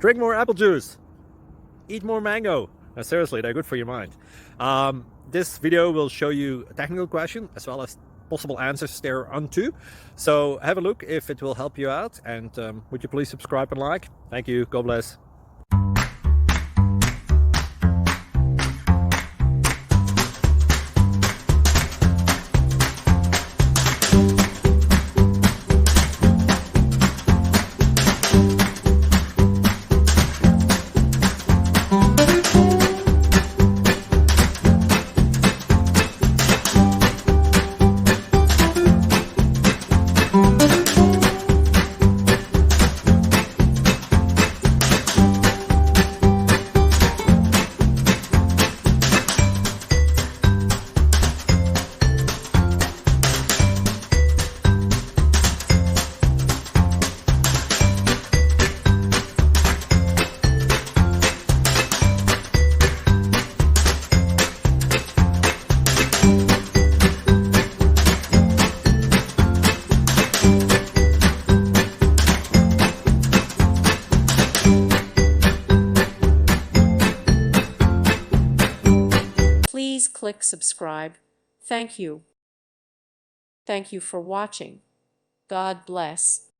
Drink more apple juice. Eat more mango. Seriously, they're good for your mind. This video will show you a technical question as well as possible answers thereunto. So have a look if it will help you out, and would you please subscribe and like? Thank you. God bless. Please click subscribe. Thank you. Thank you for watching. God bless.